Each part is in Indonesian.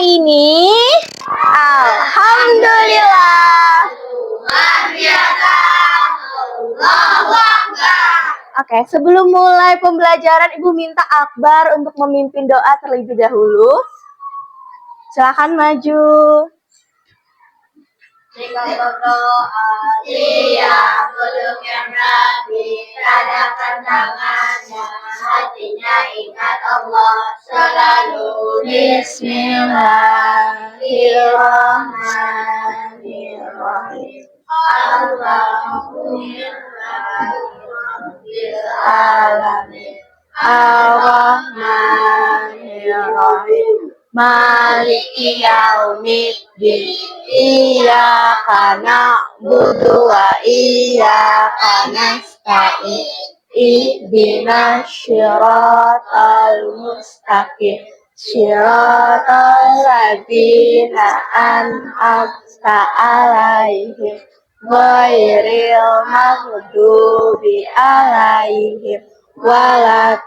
hari ini? Alhamdulillah. Luar biasa. Allahu Akbar. Oke, sebelum mulai pembelajaran, Ibu minta Akbar untuk memimpin doa terlebih dahulu. Silakan maju. Jika berdoa, dia peluk yang Rabbi, radakan tangannya, hatinya ingat Allah selalu. Bismillahirrahmanirrahim. Allahumma Ar-Rahmanir-Rahim. Maliki yaumiddin. Iyyaka na'budu wa iyyaka nasta'in. Ihdinas siratal mustaqim. Siratal ladzina an'amta 'alaihim ghairil maghdubi 'alaihim waladdallin.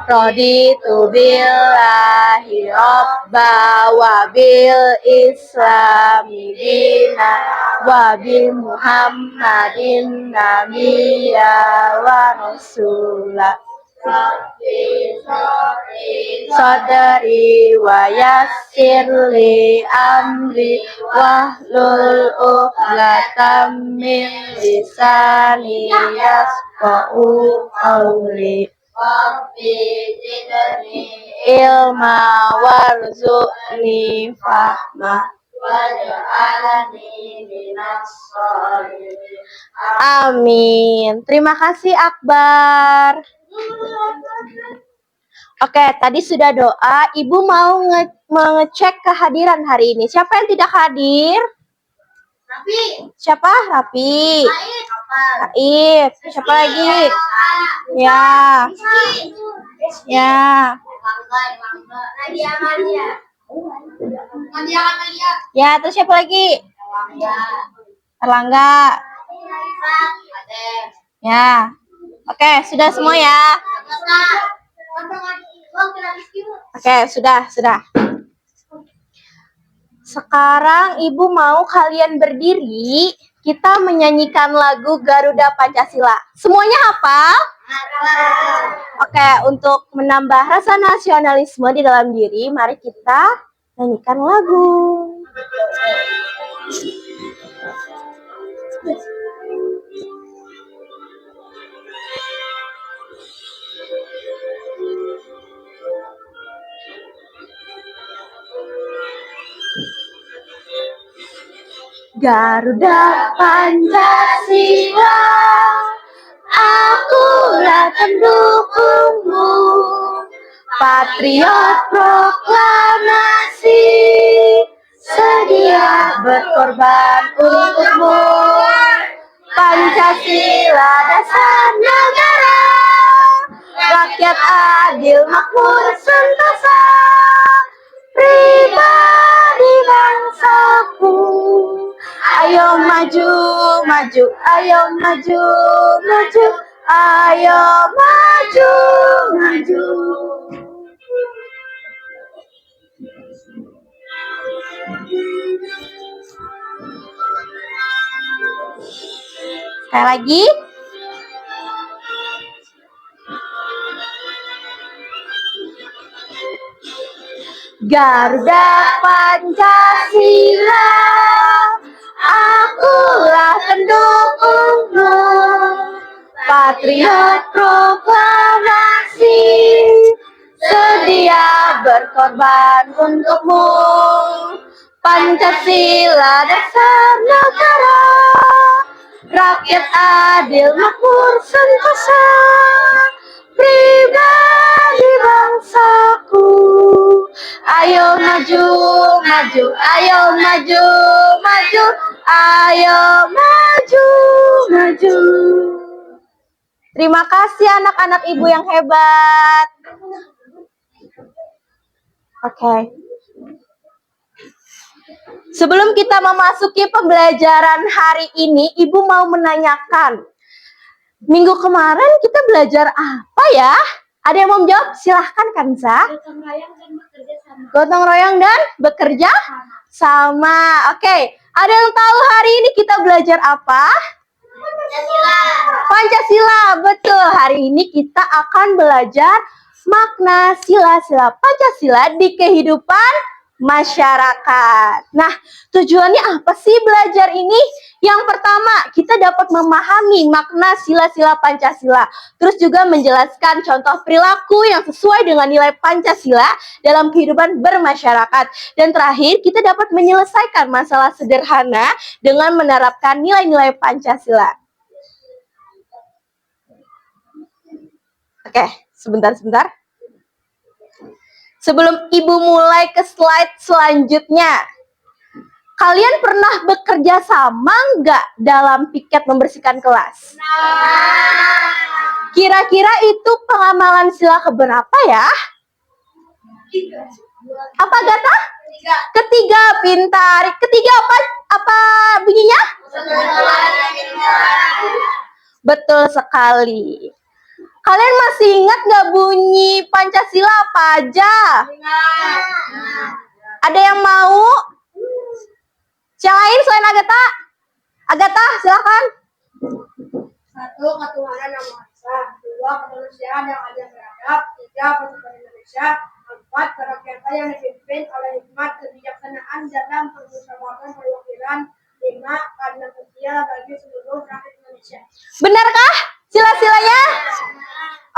Raditu billahi robba wa bil islami dina wa bi muhammadin nabiyya wa rasulah. Sadari wa yassirli amri wahlul uqdatam min lisani yafqahu qawli. Rabbi zidni ilma warzuqni fahma waj'alni minas sholihin. Amin. Terima kasih Akbar. Oke, tadi sudah doa. Ibu mau mengecek kehadiran hari ini. Siapa yang tidak hadir? Rafi. Siapa? Rafi. Aib. Siapa lagi? Ya. Ya. Ya, terus siapa lagi? Erlangga. Ya. Oke, sudah semua ya. Oke, sudah. Sekarang Ibu mau kalian berdiri, kita menyanyikan lagu Garuda Pancasila. Semuanya hafal? Oke, untuk menambah rasa nasionalisme di dalam diri, mari kita nyanyikan lagu. Garuda Pancasila, akulah pendukungmu, patriot proklamasi, sedia berkorban untukmu. Pancasila dasar negara, rakyat adil makmur sentosa, pribadi bangsaku. Ayo maju, ayo maju, ayo maju. Sekali lagi. Garuda Pancasila, akulah pendukungmu, patriot proklamasi, sedia berkorban untukmu. Pancasila dasar negara, rakyat adil makmur sentosa, pribadi bangsaku. Ayo maju, ayo maju, ayo maju. Terima kasih anak-anak Ibu yang hebat. Oke. Sebelum kita memasuki pembelajaran hari ini, Ibu mau menanyakan, minggu kemarin kita belajar apa ya? Ada yang mau menjawab? Silahkan Kansa. Gotong royong dan bekerja sama. Gotong royong dan bekerja sama. Oke, ada yang tahu hari ini kita belajar apa? Pancasila. Pancasila, betul. Hari ini kita akan belajar makna sila-sila Pancasila di kehidupan masyarakat. Nah, tujuannya apa sih belajar ini? Yang pertama, kita dapat memahami makna sila-sila Pancasila. Terus juga menjelaskan contoh perilaku yang sesuai dengan nilai Pancasila dalam kehidupan bermasyarakat. Dan terakhir, kita dapat menyelesaikan masalah sederhana dengan menerapkan nilai-nilai Pancasila. Oke, sebentar. Sebelum Ibu mulai ke slide selanjutnya, kalian pernah bekerja sama nggak dalam piket membersihkan kelas? Kira-kira itu pengamalan sila keberapa ya? Apa Gata? Ketiga, pintar. Ketiga apa bunyinya? Betul sekali. Kalian masih ingat nggak bunyi Pancasila apa aja? Ada yang mau? Yang lain selain Agatha? Agatha, silakan. 1. Ketuhanan yang Maha Esa. 2. Kemanusiaan yang adil beradab. 3. Persatuan Indonesia. 4. Kerakyatan yang dipimpin oleh hikmat kebijaksanaan dalam permusyawaratan perwakilan. 5. Keadilan sosial bagi seluruh rakyat Indonesia. Benarkah sila-silanya?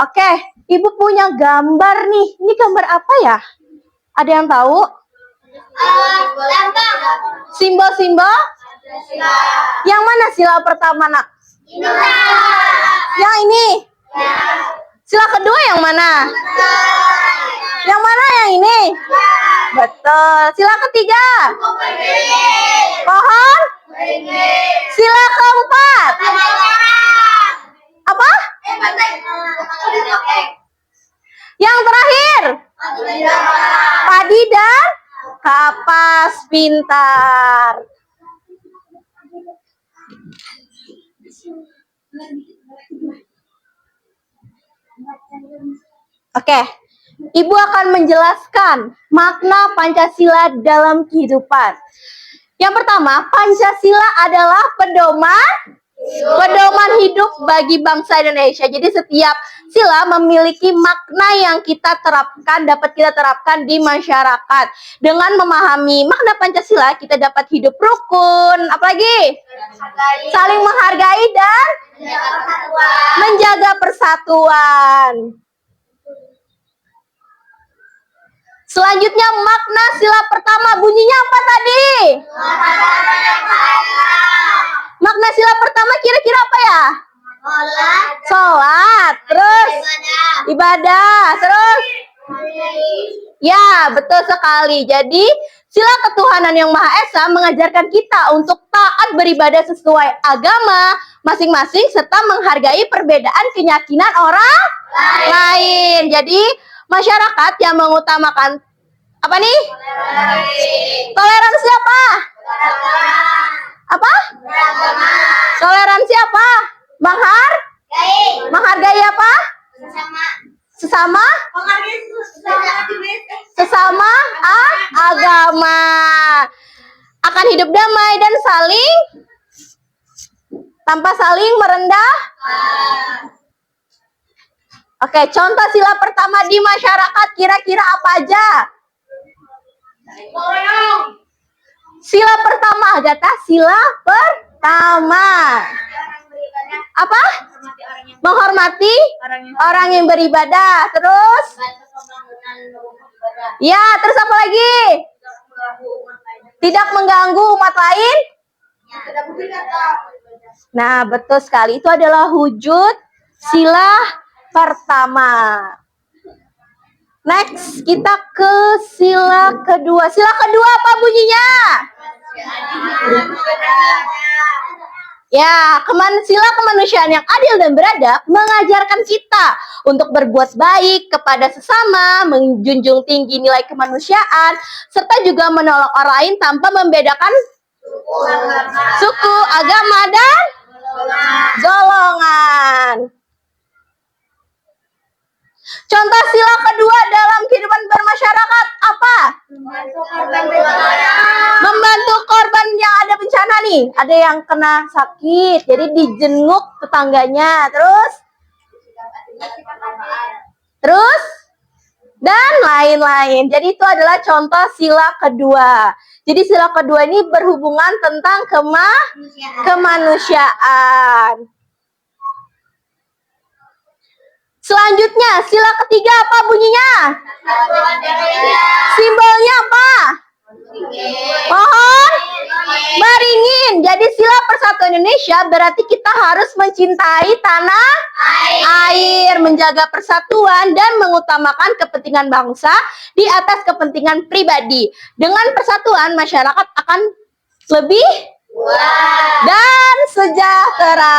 Oke, Ibu punya gambar nih. Ini gambar apa ya? Ada yang tahu? Simbol-simbol? Yang mana sila pertama, Nak? Yang ini? Sila kedua yang mana? Yang mana yang ini? Betul. Sila ketiga? Pohon? Sila keempat? Apa? Yang terakhir? Padi dan kapas, pintar. Oke, Ibu akan menjelaskan makna Pancasila dalam kehidupan. Yang pertama, Pancasila adalah pedoman hidup bagi bangsa Indonesia. Jadi setiap sila memiliki makna yang dapat kita terapkan di masyarakat. Dengan memahami makna Pancasila, kita dapat hidup rukun, apalagi saling menghargai dan menjaga persatuan. Selanjutnya makna sila pertama, bunyinya apa tadi? Makna sila pertama kira-kira apa ya? Sholat, terus ibadah, terus ya, betul sekali. Jadi sila ketuhanan yang Maha Esa mengajarkan kita untuk taat beribadah sesuai agama masing-masing serta menghargai perbedaan keyakinan orang lain. Jadi masyarakat yang mengutamakan apa nih? Toleransi apa? Apa? Toleransi apa? Menghargai apa? Sesama? Sesama agama. Akan hidup damai dan tanpa saling merendah. Oke, contoh sila pertama di masyarakat kira-kira apa aja? Sila pertama, Agatha, sila pertama. Apa? Menghormati orang yang beribadah. Terus? Ya, terus apa lagi? Tidak mengganggu umat lain. Nah, betul sekali. Itu adalah wujud sila pertama. Next, kita ke sila kedua. Sila kedua apa bunyinya? Ya, sila kemanusiaan yang adil dan beradab mengajarkan kita untuk berbuat baik kepada sesama, menjunjung tinggi nilai kemanusiaan, serta juga menolong orang lain tanpa membedakan suku, agama, dan golongan. Contoh gimana nih? Ada yang kena sakit, jadi dijenguk tetangganya. Terus dan lain-lain. Jadi itu adalah contoh sila kedua. Jadi sila kedua ini berhubungan tentang kemanusiaan. Selanjutnya, sila ketiga apa bunyinya? Simbolnya apa? Pohon beringin. Jadi sila persatuan Indonesia berarti kita harus mencintai tanah air, menjaga persatuan dan mengutamakan kepentingan bangsa di atas kepentingan pribadi. Dengan persatuan masyarakat akan lebih dan sejahtera.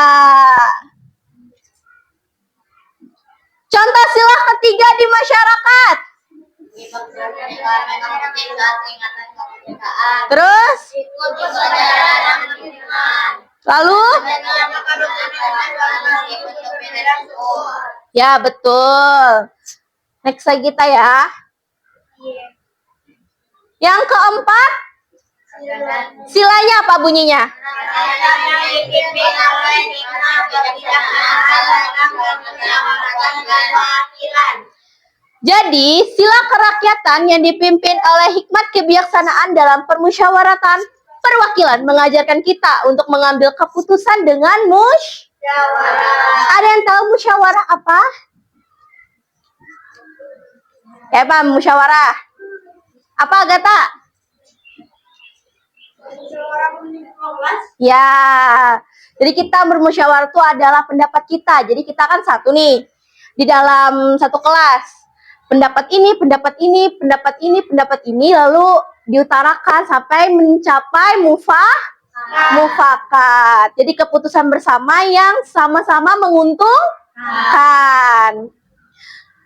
Contoh sila ketiga di masyarakat. Terus? Lalu? Ya, betul. Next lagi kita ya. Yang keempat, silanya apa bunyinya? Jadi, sila kerakyatan yang dipimpin oleh hikmat kebijaksanaan dalam permusyawaratan perwakilan mengajarkan kita untuk mengambil keputusan dengan musyawarah. Ada yang tahu musyawarah apa? Ya, apa musyawarah? Apa, Agatha? Ya, jadi kita bermusyawarah itu adalah pendapat kita. Jadi kita kan satu nih, di dalam satu kelas. Pendapat ini, pendapat ini, pendapat ini, pendapat ini, lalu diutarakan sampai mencapai mufakat. Jadi keputusan bersama yang sama-sama menguntungkan.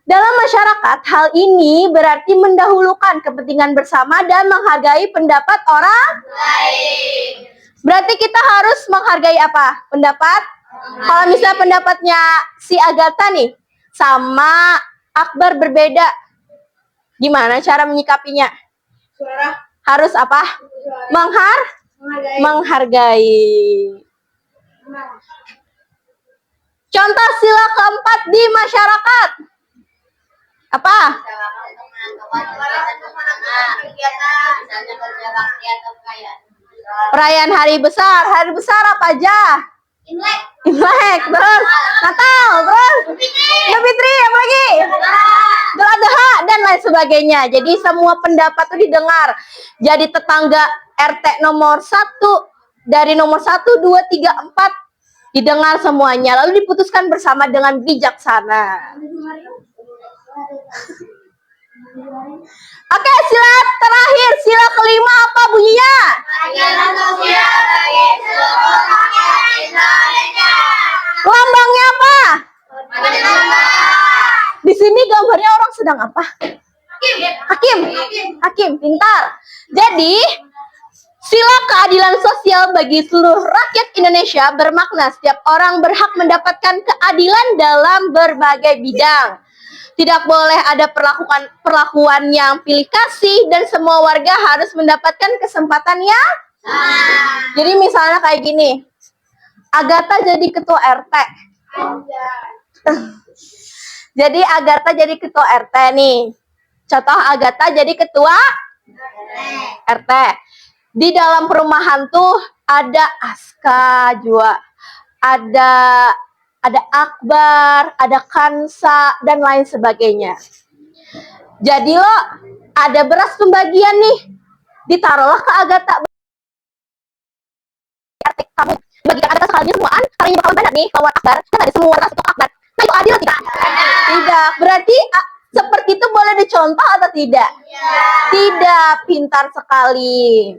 Dalam masyarakat, hal ini berarti mendahulukan kepentingan bersama dan menghargai pendapat orang lain. Berarti kita harus menghargai apa? Pendapat? Kalau misalnya pendapatnya si Agatha nih, sama Akbar berbeda, gimana cara menyikapinya? Harus apa? Menghargai. Contoh sila keempat di masyarakat. Apa? Perayaan hari besar. Hari besar apa aja? Imlek, terus Natal, terus Idul Fitri, apa lagi? Idul Adha dan lain sebagainya. Jadi semua pendapat itu didengar. Jadi tetangga RT nomor 1 dari nomor 1, 2, 3, 4 didengar semuanya, lalu diputuskan bersama dengan bijaksana. Oke, sila terakhir, sila kelima apa bunyinya? Lambangnya apa? Di sini gambarnya orang sedang apa? Hakim, pintar. Jadi, sila keadilan sosial bagi seluruh rakyat Indonesia bermakna setiap orang berhak mendapatkan keadilan dalam berbagai bidang. Tidak boleh ada perlakuan yang pilih kasih dan semua warga harus mendapatkan kesempatan yang Jadi misalnya kayak gini. Agatha jadi ketua RT. Jadi Agatha jadi ketua RT nih. Contoh Agatha jadi ketua RT. Di dalam perumahan tuh ada Aska juga. Ada Akbar, ada Kansa, dan lain sebagainya. Jadi lo ada beras pembagian nih, ditaruhlah ke Agatha. Kamu bagikan Agatha sekalian semuaan, karena ini bakalan banyak nih lawan Akbar, kan ada semua beras untuk Akbar. Nah itu adil tidak? Tidak. Berarti seperti itu boleh dicontoh atau tidak? Tidak. Pintar sekali.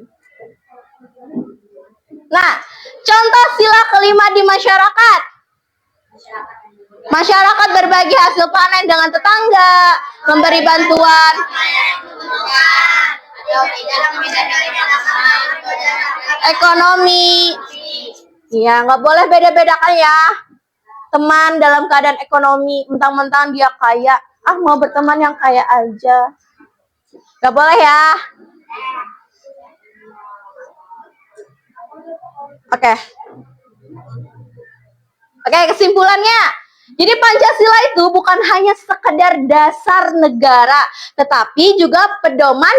Nah, contoh sila kelima di masyarakat. Masyarakat berbagi hasil panen dengan tetangga, memberi bantuan. Ekonomi. Ya, nggak boleh beda-bedakan ya. Teman dalam keadaan ekonomi, mentang-mentang dia kaya, mau berteman yang kaya aja. Nggak boleh ya. Oke. Oke, kesimpulannya. Jadi Pancasila itu bukan hanya sekedar dasar negara, tetapi juga pedoman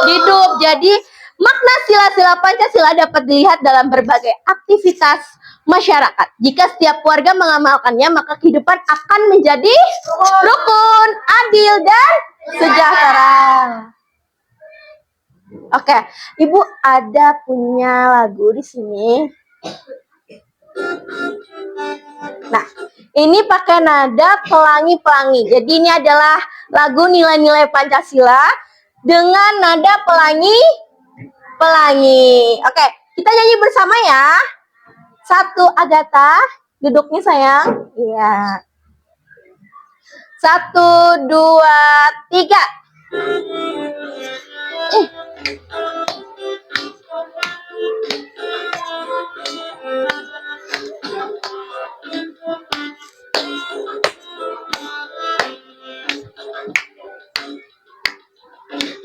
hidup. Jadi makna sila-sila Pancasila dapat dilihat dalam berbagai aktivitas masyarakat. Jika setiap warga mengamalkannya, maka kehidupan akan menjadi rukun, adil, dan sejahtera. Oke, Ibu ada punya lagu di sini. Nah, ini pakai nada pelangi-pelangi. Jadi ini adalah lagu nilai-nilai Pancasila dengan nada pelangi. Oke, kita nyanyi bersama ya. 1, Agatha, duduknya sayang. Iya. 1, 2, 3.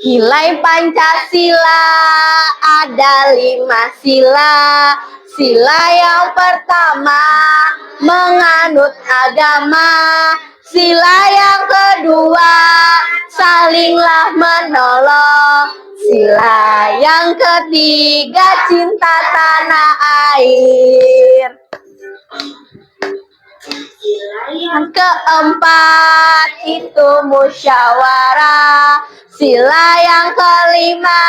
Nilai Pancasila ada 5 sila. Sila yang pertama menganut agama. Sila yang kedua salinglah menolong. Sila yang ketiga cinta tanah air. Yang keempat itu musyawarah. Sila yang kelima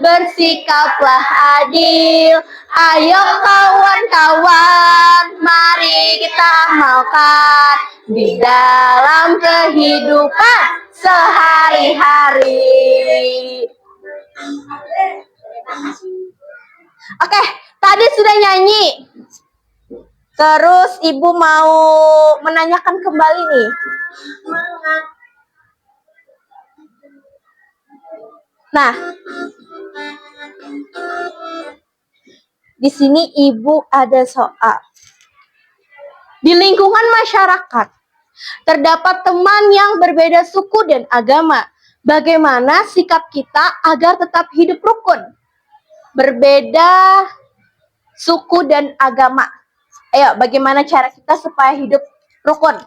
bersikaplah adil. Ayo kawan-kawan, mari kita amalkan di dalam kehidupan sehari-hari. Oke, tadi sudah nyanyi. Terus Ibu mau menanyakan kembali nih. Nah, di sini Ibu ada soal. Di lingkungan masyarakat, terdapat teman yang berbeda suku dan agama. Bagaimana sikap kita agar tetap hidup rukun? Berbeda suku dan agama. Ayo, bagaimana cara kita supaya hidup rukun?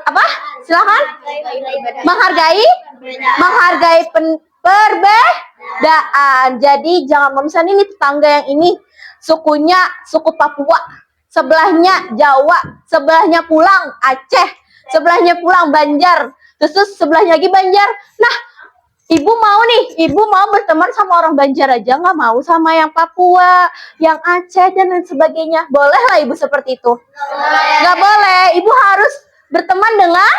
Apa? Silakan. Menghargai perbedaan. Jadi jangan misalnya ini tetangga yang ini sukunya suku Papua, sebelahnya Jawa, sebelahnya pulang Aceh, sebelahnya pulang Banjar, terus sebelahnya lagi Banjar. Nah, Ibu mau berteman sama orang Banjar aja, nggak mau sama yang Papua, yang Aceh, dan lain sebagainya. Boleh lah Ibu seperti itu? Nggak boleh. Ibu harus berteman dengan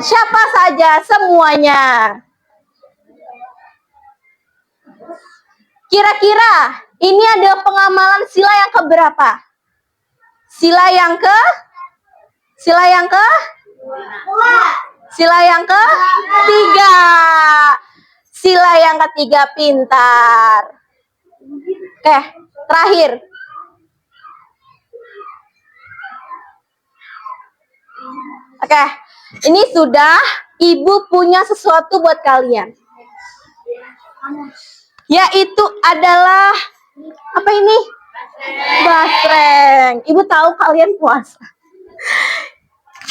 siapa saja, semuanya. Kira-kira ini adalah pengamalan sila yang keberapa? Sila yang ketiga. Sila yang ketiga, pintar. Oke, terakhir. Oke, ini sudah Ibu punya sesuatu buat kalian. Yaitu adalah apa ini? Basreng. Ibu tahu kalian puasa.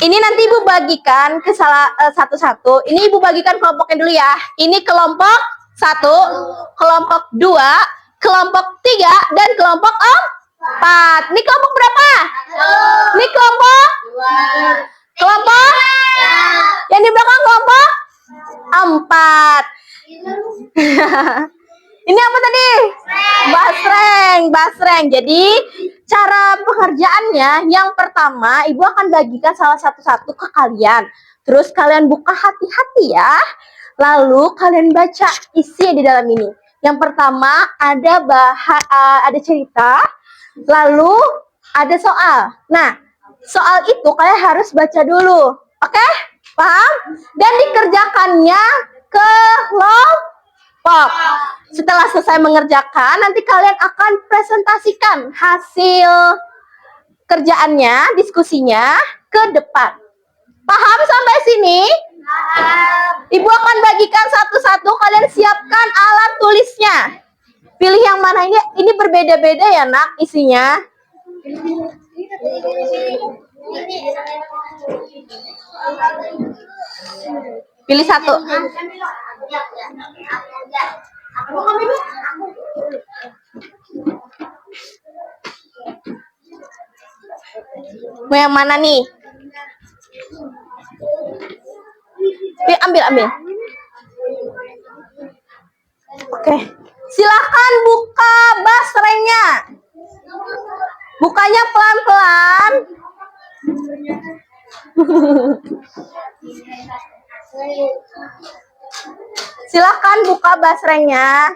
Ini nanti Ibu bagikan ke satu-satu. Ini Ibu bagikan kelompoknya dulu ya. Ini kelompok 1, kelompok 2, kelompok 3, dan kelompok 4. Ini kelompok berapa? Ini kelompok 2. Kelompok? Yang di belakang kelompok 4. Ini apa tadi? Basreng. Jadi cara pengerjaannya yang pertama Ibu akan bagikan salah satu-satu ke kalian. Terus kalian buka hati-hati ya. Lalu kalian baca isi di dalam ini. Yang pertama ada cerita, lalu ada soal. Nah, soal itu kalian harus baca dulu. Oke? Paham? Dan dikerjakannya kelompok. Setelah selesai mengerjakan, nanti kalian akan presentasikan hasil kerjaannya, diskusinya ke depan. Paham sampai sini? Ibu akan bagikan satu-satu, kalian siapkan alat tulisnya. Pilih yang mana ini? Ini berbeda-beda ya, Nak, isinya. Pilih satu. Mau yang mana nih? Ambil. Oke. Silakan buka basrengnya. Bukanya pelan-pelan. Silakan buka basrengnya.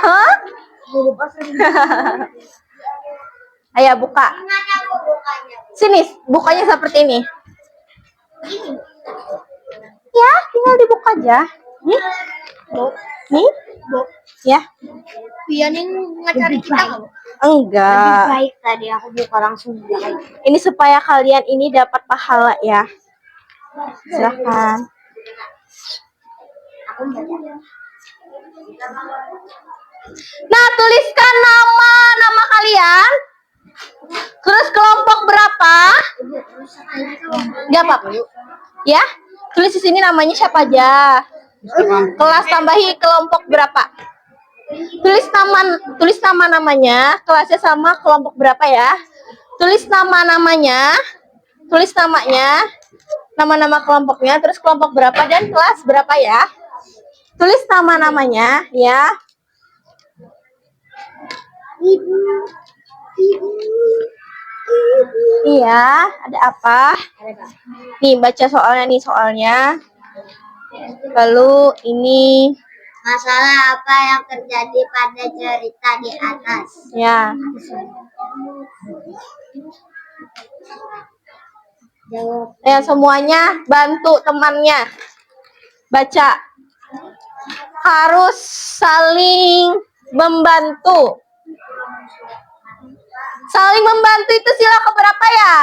Hah? Ayo buka. Sini, bukanya seperti ini. Ya, tinggal dibuka aja. Nih. Nih. Ya. Pianin ngajarin kita nggak, Bu? Enggak. Baik tadi aku buka langsung juga. Ini supaya kalian ini dapat pahala ya. Silakan. Nah, tuliskan nama kalian. Terus kelompok berapa? Gak apa-apa. Ya, tulis di sini namanya siapa aja. Kelas tambahi kelompok berapa? Tulis nama-namanya, kelasnya sama kelompok berapa ya? Tulis nama-namanya, tulis namanya, nama-nama kelompoknya, terus kelompok berapa dan kelas berapa ya? Tulis nama-namanya ya. Iya, ada apa? Nih, baca soalnya. Lalu ini Masalah apa yang terjadi pada cerita di atas? ya. Ya, semuanya bantu temannya. Baca. Harus saling membantu. Saling membantu itu sila keberapa ya?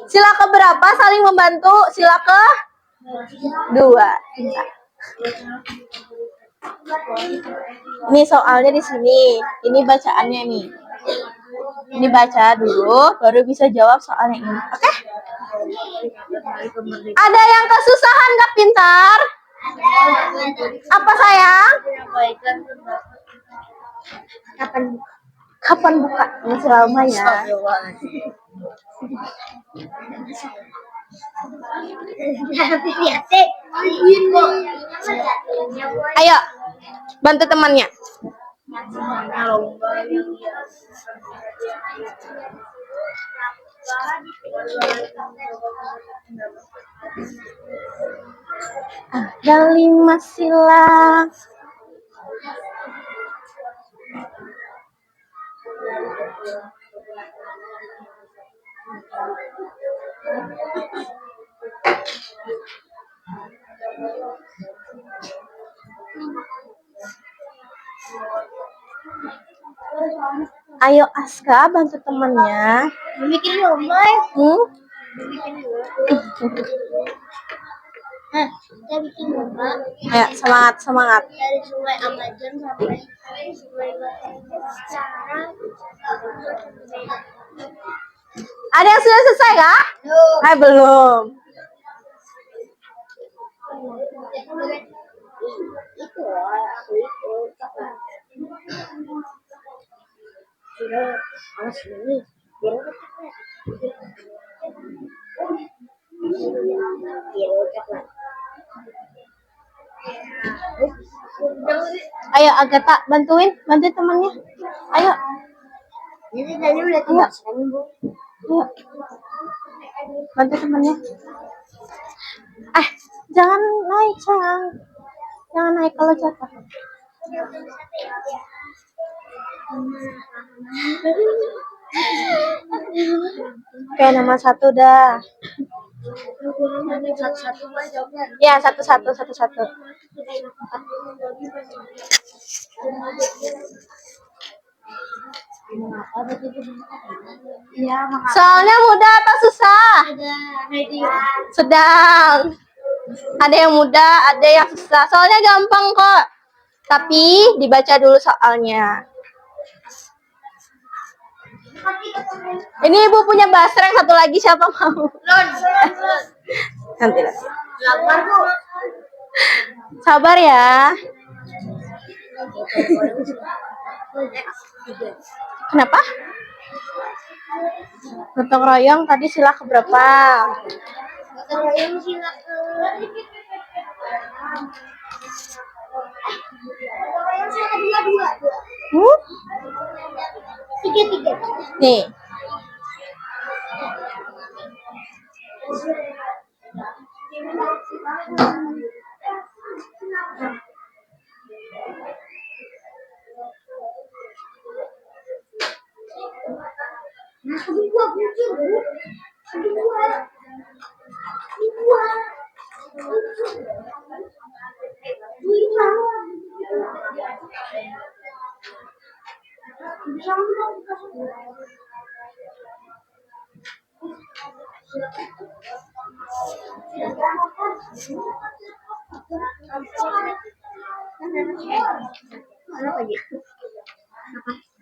Sila keberapa saling membantu? Sila ke 2. Ini soalnya di sini. Ini bacaannya nih. Ini baca dulu, baru bisa jawab soalnya ini. Oke? Ada yang kesusahan gak pintar? Apa sayang? Kapan buka? Masih lama ya. Ayo, bantu temannya. Ada 5 sila. Ayo Aska, bantu temannya. Bikin rumah. Kita bikin rumah. Ayo, semangat. Dari sungai Amazon sampai sungai Batang. Ada yang sudah selesai kah? Belum. Itu aku itu coklat. Sudah awas ini. Biar coklat. Biar coklat. Ayo Agatha, bantu temannya. Ayo. Ini tadi udah tugas kan, Bu? Ayo. Bantu temannya. Jangan naik sayang. Jangan naik kalau jatuh. Oke, nomor 1 dah. Satu-satu Pak jawabnya. Ya, satu-satu. Soalnya mudah atau susah? Sedang. Ada yang mudah, ada yang susah. Soalnya gampang kok. Tapi dibaca dulu soalnya. Ini Ibu punya basreng satu lagi, siapa mau? Nanti. Sabar ya. Kenapa? Gotong royong tadi sila keberapa? Gotong royong sila ke dua. Tiga. Nih.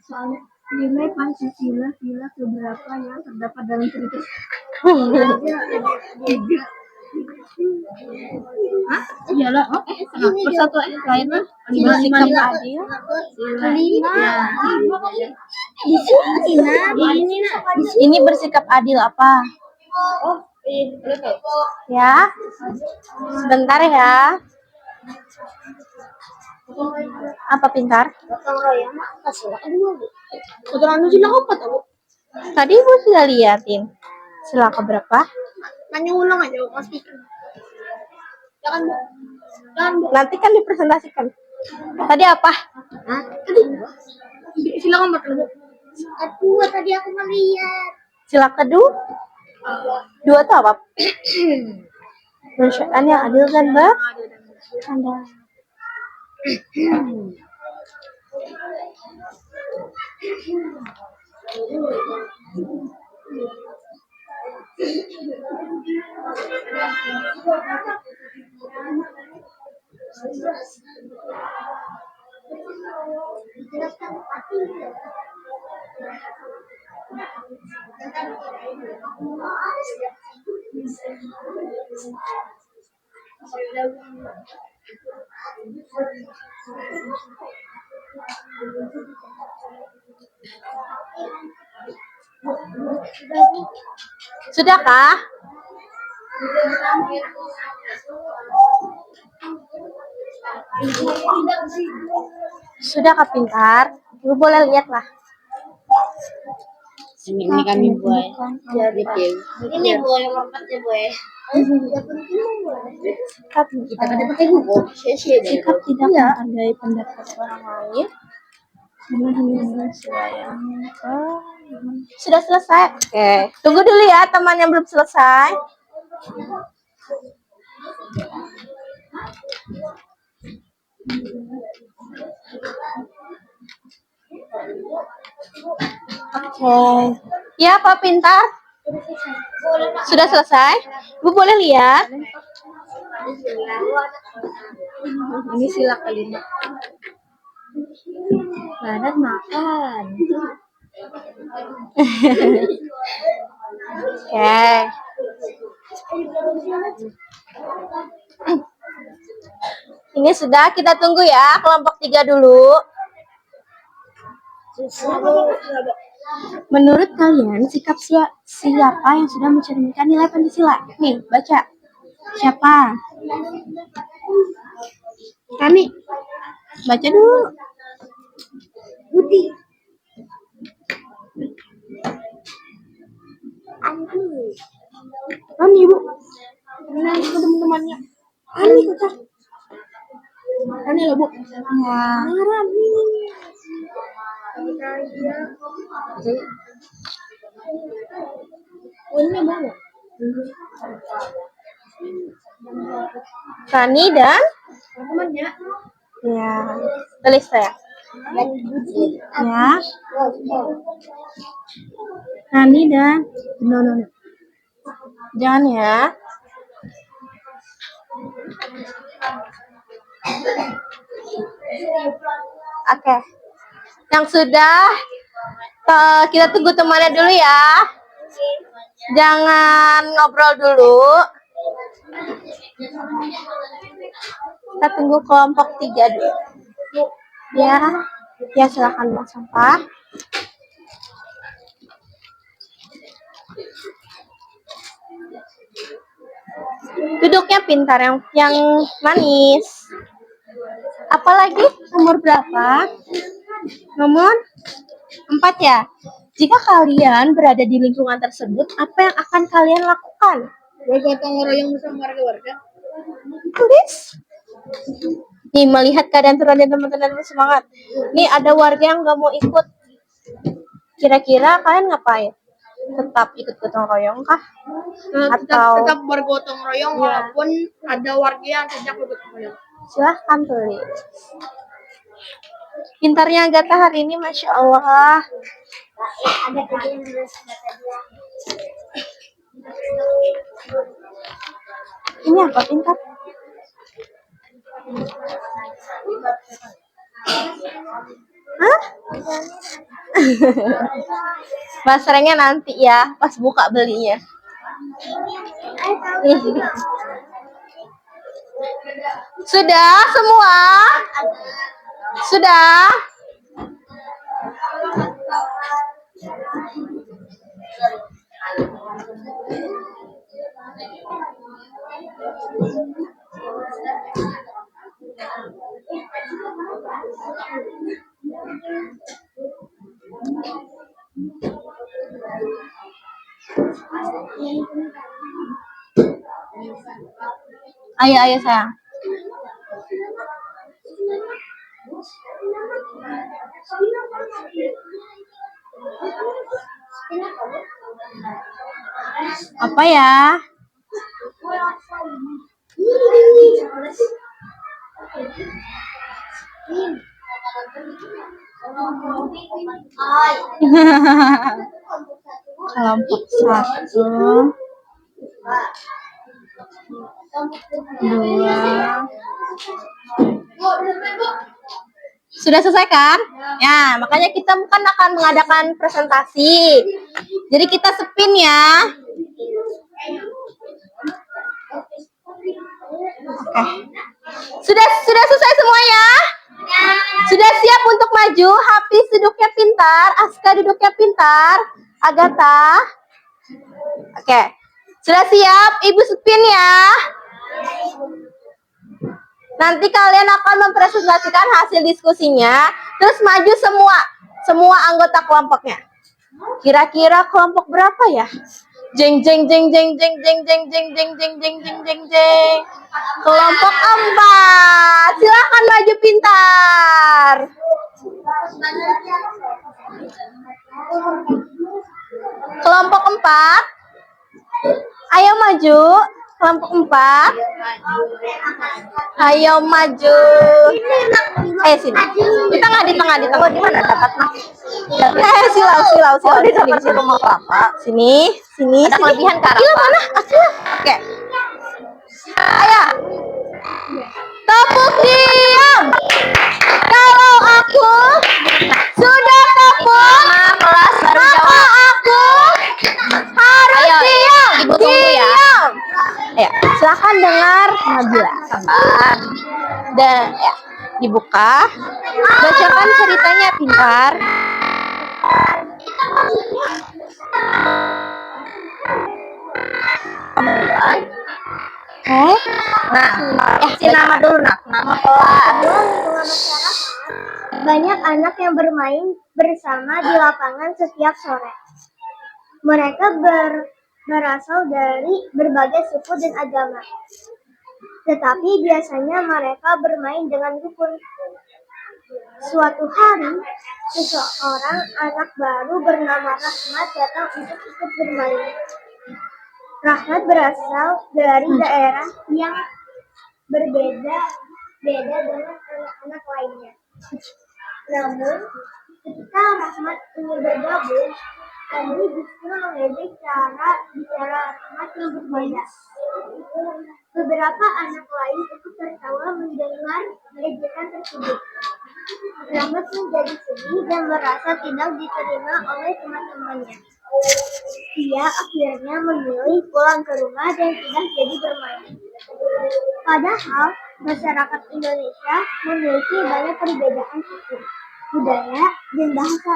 Soalnya nilai Pancasila sila keberapa yang terdapat dalam cerita? Iyalah, persatuan lainnya bersikap adil. Ini bersikap adil apa? Ya. Sebentar ya. Apa pintar? Gotong royong sila kedua, Bu. Gotong royong sila keempat, Bu. Tadi Ibu sudah liatin. Sila keberapa? Nanya ulang aja, Bu, pastikan. Jangan, Bu. Nanti kan dipresentasikan. Tadi apa? Hah? Kedua. Sila keempat, Bu. Kedua tadi aku ngeliat. Sila kedua? Dua itu apa? Perusahaan yang adil dan bercanda. Sudahkah? Sudah Kak Pintar? Ibu boleh lihat lah. Ini kan Bu. Ini Bu yang empatnya, Bu. Kita kan pakai buku. Sikap tidak menghargai pendapat orang lain. Sudah selesai. Oke. Tunggu dulu ya teman yang belum selesai. Oke. Ya Pak Pintar? Sudah selesai? Bu boleh lihat? Ini sila kelima. Badan makan. Oke. Ini sudah, kita tunggu ya kelompok 3 dulu. Menurut kalian sikap siapa yang sudah mencerminkan nilai Pancasila? Nih, baca. Siapa? Kami. Baca dulu. Budi. Kami, Bu. Mana ke teman-temannya? Kami, kocak. Kami loh, Bu. Ya. Rani dan Temannya. ya, tulis saya. Ya. Rani dan no. Jangan ya. Oke. Yang sudah, kita tunggu temannya dulu ya. Jangan ngobrol dulu. Kita tunggu kelompok 3 dulu. Ya, ya silakan buang sampah. Duduknya pintar, yang manis. Apalagi nomor berapa? Nomor 4 ya. Jika kalian berada di lingkungan tersebut, apa yang akan kalian lakukan? Bergotong royong bersama warga-warga. Tulis. Nih, melihat keadaan turun dan teman-teman bersemangat. Nih, ada warga yang nggak mau ikut. Kira-kira kalian ngapain? Tetap ikut gotong royong kah? Atau Tetap bergotong royong Iya. walaupun ada warga yang tidak bergotong royong. silahkan tulis. Pintarnya Agatha hari ini, Masya Allah. Ini apa pintar? Hah? Masrengnya nanti ya, pas buka belinya. Sudah semua? Sudah? Ayo sayang. Apa ya? Kelompok 1, 2. Sudah selesai kan? Ya, makanya kita bukan akan mengadakan presentasi. Jadi kita spin ya. Oke. Sudah selesai semuanya? Sudah siap untuk maju? Hafiz duduknya pintar, Aska duduknya pintar, Agatha. Oke. Sudah siap? Ibu spin ya. Nanti kalian akan mempresentasikan hasil diskusinya, terus maju semua anggota kelompoknya. Kira-kira kelompok berapa ya? Jeng jeng jeng jeng jeng jeng jeng jeng jeng jeng jeng jeng jeng jeng. Kelompok 4. Silakan maju pintar. Kelompok 4. Ayo maju. Kelompok 4. Ayo maju. Sini. Di tengah. Di mana dapatnya? Silau. Di dekat rumah Papa. Sini. Ada kelebihan ke arah mana? Oke. Ayo. Tepuk diam. Kalau aku sudah tepuk, maka aku harus diam. Ibu tunggu ya. Ya, silakan dengar Nabila. Sabar. Dan ya, dibuka. Bacakan ceritanya pintar. Kasih nama dulu, Nak. Nama kelas. Banyak anak yang bermain bersama di lapangan setiap sore. Mereka berasal dari berbagai suku dan agama. Tetapi biasanya mereka bermain dengan rukun. Suatu hari, seseorang anak baru bernama Rahmat datang untuk ikut bermain. Rahmat berasal dari daerah yang berbeda dengan anak-anak lainnya. Namun, ketika Rahmat ingin bergabung, Andri justru mengejek cara bicara Rahmat yang berbeda. Beberapa anak lain ikut tertawa mendengar ejekan tersebut. Rahmat menjadi sedih dan merasa tidak diterima oleh teman-temannya. Ia akhirnya memilih pulang ke rumah dan tidak jadi bermain. Padahal masyarakat Indonesia memiliki banyak perbedaan suku, budaya, dan bahasa.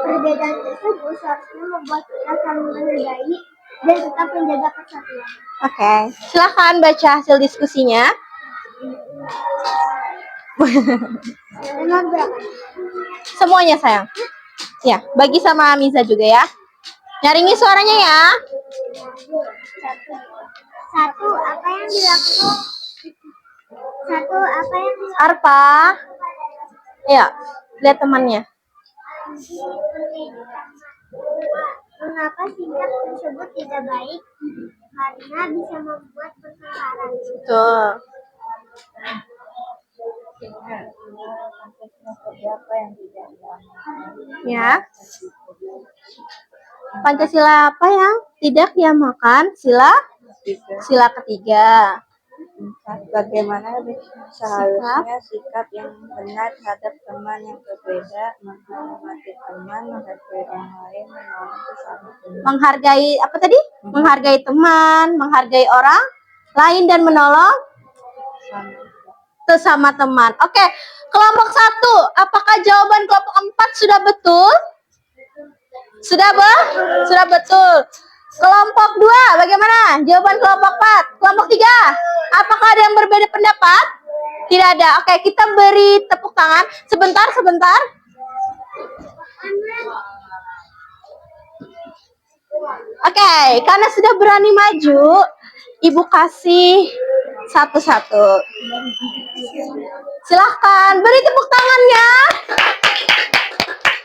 Perbedaan tersebut seharusnya membuat kita saling menghargai dan tetap menjaga persatuan. Oke, silahkan baca hasil diskusinya. Nomor berapa? Semuanya sayang. Ya, bagi sama Miza juga ya. Nyaringi suaranya ya. Satu, apa yang dilakukan? Arpa. Ya, lihat temannya. Mengapa sikap tersebut tidak baik? Karena bisa membuat pertengkaran. Betul. Ya. Pancasila apa yang tidak diamalkan? Sila ketiga. Bagaimana seharusnya sikap yang benar terhadap teman yang berbeda, menghormati teman, menghargai orang lain, menolong sesama teman. Menghargai apa tadi? Menghargai teman, menghargai orang lain dan menolong sesama teman. Oke, kelompok 1, apakah jawaban kelompok 4 sudah betul? Sudah betul. Kelompok 2, bagaimana? Jawaban kelompok 4. Kelompok 3, apakah ada yang berbeda pendapat? Tidak ada. Oke, kita beri tepuk tangan. Sebentar. Oke, karena sudah berani maju, Ibu kasih satu-satu. Silahkan, beri tepuk tangannya.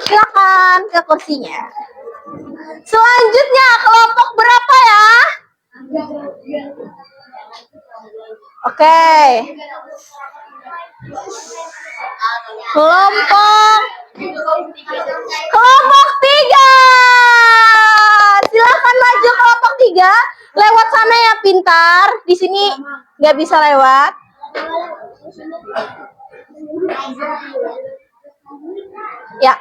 Silahkan ke kursinya. Selanjutnya, kelompok berapa ya? Oke. Kelompok 3. Silahkan maju kelompok 3. Lewat sana ya, pintar. Di sini nggak bisa lewat. Ya.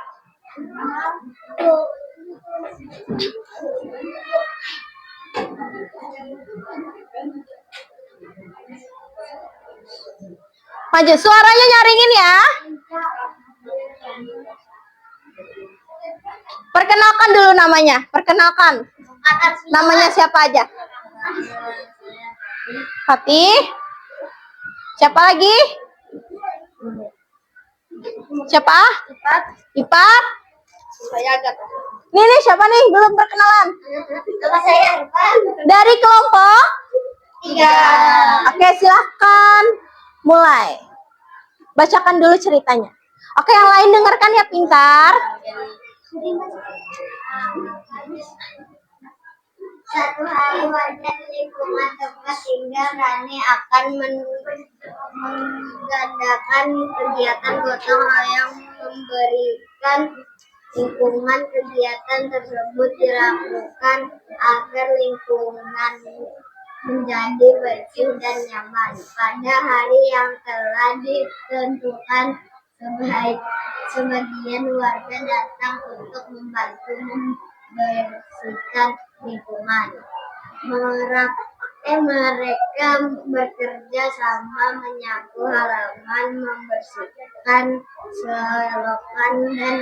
Maju, suaranya nyaringin ya. Perkenalkan dulu namanya. Namanya siapa aja? Fatih. Siapa lagi? Siapa? Ipat. Nih siapa nih? Belum perkenalan. Dari kelompok 3. Oke, silahkan mulai. Bacakan dulu ceritanya. Oke, yang lain dengarkan ya, pintar. Satu hari warga di lingkungan tempat tinggal Rani akan mengadakan kegiatan gotong royong memberikan lingkungan. Kegiatan tersebut dilakukan agar lingkungan menjadi bersih dan nyaman. Pada hari yang telah ditentukan, sebagian warga datang untuk membantu membersihkan lingkungan. Mereka bekerja sama menyapu halaman, membersihkan selokan dan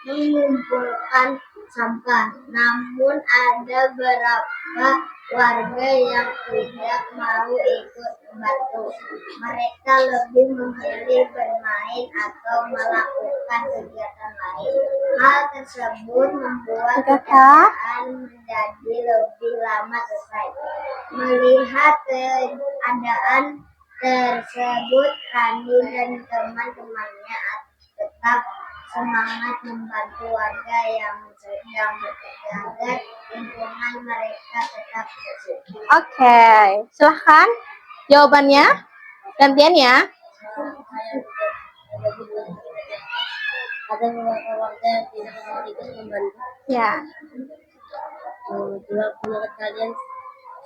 mengumpulkan sampah. Namun ada beberapa warga yang tidak mau ikut membantu. Mereka lebih memilih bermain atau melakukan kegiatan lain. Hal tersebut membuat pekerjaan menjadi lebih lama selesai. Melihat keadaan tersebut, Rani dan teman-temannya tetap semangat membantu warga yang sedang bekerja agar lingkungan mereka tetap bersih. Oke, silahkan jawabannya. Gantian ya. Ada beberapa warga yang tidak mau ikut membantu. Ya. Menurut kalian,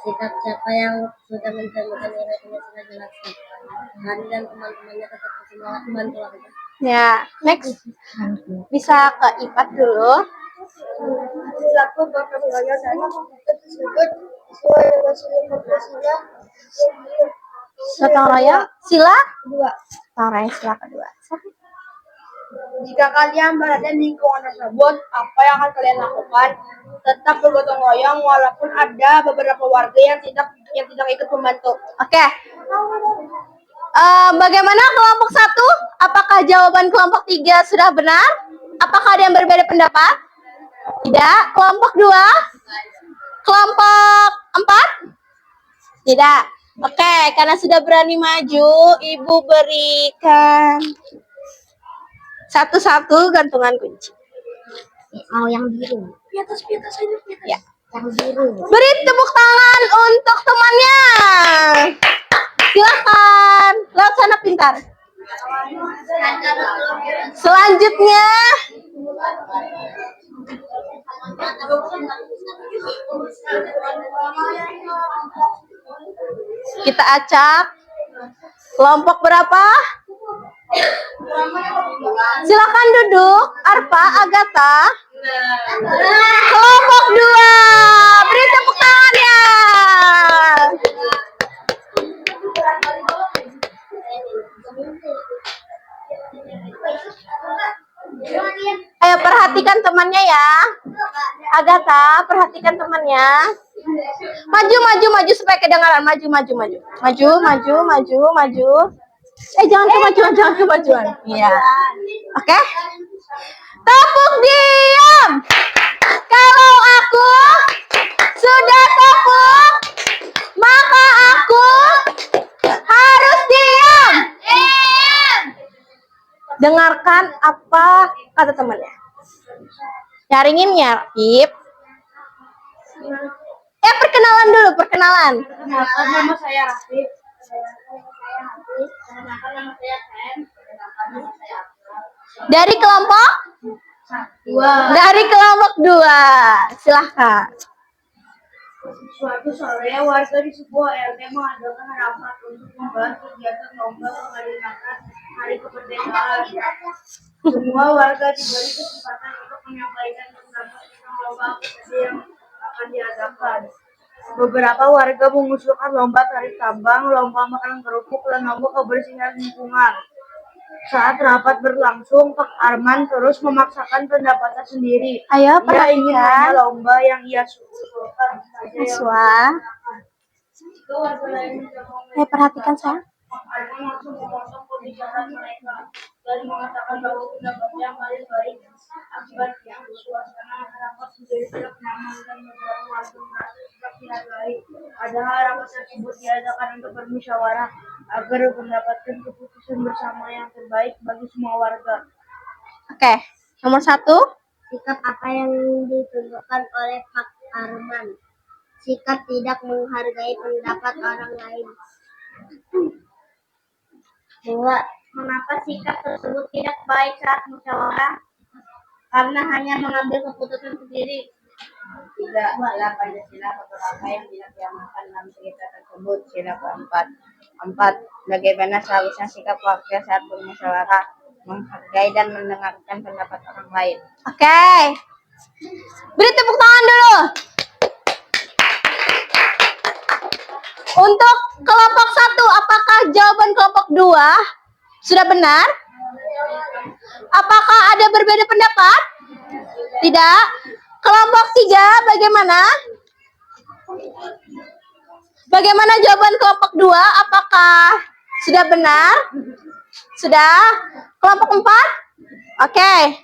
sikap siapa yang sudah mencerminkan nilai sudah jelaskan? Hani dan teman-temannya tetap semangat membantu warga. Ya, next. Bisa ke IPAT dulu. Perilaku gotong royong dan tersebut sesuai dengan sila Pancasila. Gotong royong. Sila. Kedua, Gotong royong sila kedua. jika kalian berada di lingkungan tersebut, apa yang akan kalian lakukan? Tetap bergotong royong walaupun ada beberapa warga yang tidak ikut membantu. Oke. Bagaimana kelompok 1? Apakah jawaban kelompok 3 sudah benar? Apakah ada yang berbeda pendapat? Tidak. Kelompok 2? Kelompok 4? Tidak. Oke, karena sudah berani maju, Ibu berikan satu-satu gantungan kunci. Mau yang biru. Di atas aja. Ya. Yang biru. Beri tepuk tangan untuk temannya. Silakan. Lewat sana pintar. Selanjutnya kita acak. Kelompok berapa? Silakan duduk. Arpa, Agatha. Kelompok 2. Beri tepuk tangannya. Ayo perhatikan temannya ya. Agatha, perhatikan temannya. Maju supaya kedengaran. Maju. Jangan kemajuan. Iya. Oke. Tepuk diam. Kalau aku sudah tepuk, maka aku harus diam. Dengarkan apa kata temannya. Nyaringin ya, Ip. Perkenalan dulu. Nama saya Rafif. Nama saya Sam. Dari kelompok? 2. Dari kelompok 2. Silahkan. Suatu sore, warga di sebuah RT mengadakan rapat untuk membahas kegiatan lomba peringatan Hari Kemerdekaan. Semua warga diberi kesempatan untuk menyampaikan pendapat tentang lomba apa saja yang akan diadakan. Beberapa warga mengusulkan lomba tarik tambang, lomba makanan kerupuk, dan lomba kebersihan lingkungan. Saat rapat berlangsung, Pak Arman terus memaksakan pendapatnya sendiri. Ayo, Ia ingin hanya lomba yang ia usulkan saja yang perhatikan saya. Pak Arman langsung memotong pembicaraan mereka dan mengatakan bahwa pendapatnya yang paling baik. Akibatnya, suasana rapat menjadi tidak nyaman dan beberapa warga merasa tidak dihargai. Padahal rapat tersebut diadakan untuk bermusyawarah agar mendapatkan keputusan bersama yang terbaik bagi semua warga. Oke, nomor 1. Sikap apa yang ditunjukkan oleh Pak Arman? Sikap tidak menghargai pendapat orang lain. 2. Mengapa sikap tersebut tidak baik saat musyawarah? Karena hanya mengambil keputusan sendiri. 3. Sila Pancasila beberapa yang tidak diamalkan dalam kegiatan tersebut. Sila keempat. 4. Bagaimana seharusnya sikap warga saat bermusyawarah? Menghargai dan mendengarkan pendapat orang lain. Oke. Beri tepuk tangan dulu. Untuk kelompok 1, apakah jawaban kelompok 2 sudah benar? Apakah ada berbeda pendapat? Tidak. Kelompok 3 bagaimana? Bagaimana jawaban kelompok 2? Apakah sudah benar? Sudah. Kelompok 4? Oke.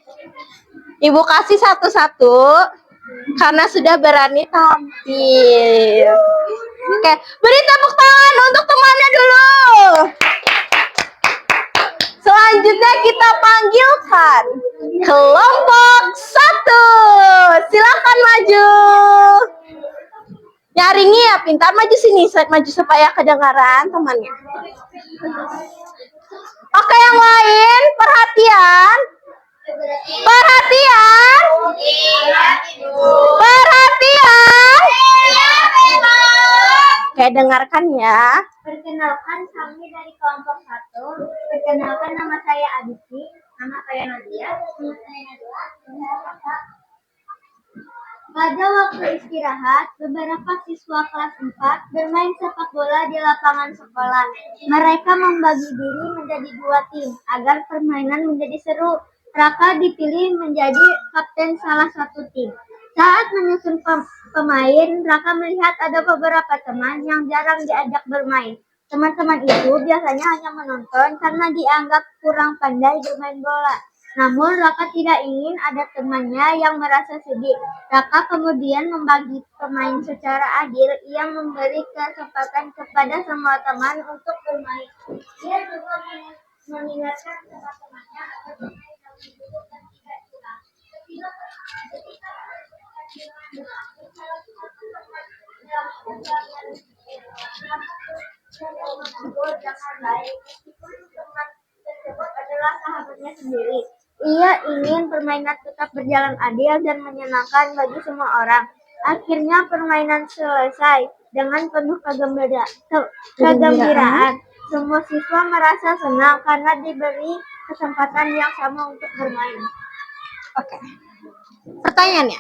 Ibu kasih satu-satu karena sudah berani tampil. Oke, beri tepuk tangan untuk temannya dulu. Selanjutnya kita panggilkan kelompok 1. Silakan maju. Nyaringi ya, pintar maju sini, maju supaya kedengaran temannya. Oke, yang lain perhatian. Oke, dengarkan ya. Perkenalkan, kami dari kelompok 1. Perkenalkan, nama saya Aditi. Nama saya Nadia. Pada waktu istirahat, beberapa siswa kelas 4 bermain sepak bola di lapangan sekolah. Mereka membagi diri menjadi 2 tim agar permainan menjadi seru. Raka dipilih menjadi kapten salah satu tim. Saat menyusun pemain, Raka melihat ada beberapa teman yang jarang diajak bermain. Teman-teman itu biasanya hanya menonton karena dianggap kurang pandai bermain bola. Namun Raka tidak ingin ada temannya yang merasa sedih. Raka kemudian membagi pemain secara adil. Ia memberi kesempatan kepada semua teman untuk bermain. Ia juga mengingatkan teman-temannya agar bermain dalam duduk dan tidak curang. Ketika berlaku, salah satu teman yang jangan baik, meskipun teman tersebut adalah sahabatnya sendiri. Ia ingin permainan tetap berjalan adil dan menyenangkan bagi semua orang. Akhirnya permainan selesai dengan penuh kegembiraan. Semua siswa merasa senang karena diberi kesempatan yang sama untuk bermain. Oke. Pertanyaannya,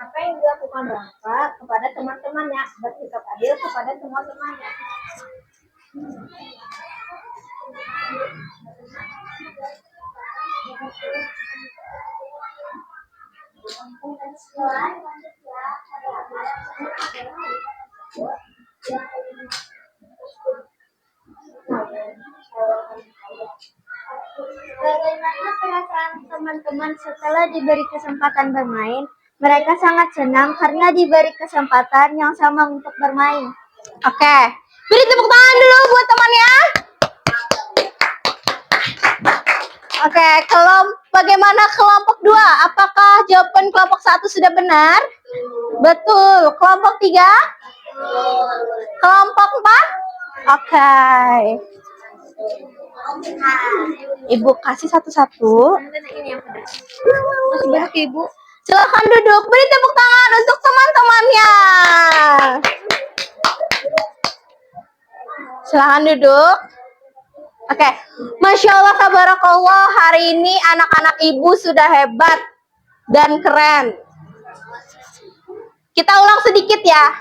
Apa yang dilakukan Raka kepada teman-temannya? Bersikap adil kepada semua temannya. Bagaimana perasaan teman-teman setelah diberi kesempatan bermain? Mereka sangat senang karena diberi kesempatan yang sama untuk bermain. oke. Beri tepuk tangan dulu buat temannya. Oke, bagaimana kelompok 2? Apakah jawaban kelompok 1 sudah benar? Betul. Kelompok 3? Kelompok 4? Oke. Ibu kasih satu-satu. Masih banyak Ibu. Silakan duduk. Beri tepuk tangan untuk teman-temannya. Silakan duduk. Oke, Masya Allah, tabarakallah, hari ini anak-anak ibu sudah hebat dan keren. Kita ulang sedikit ya.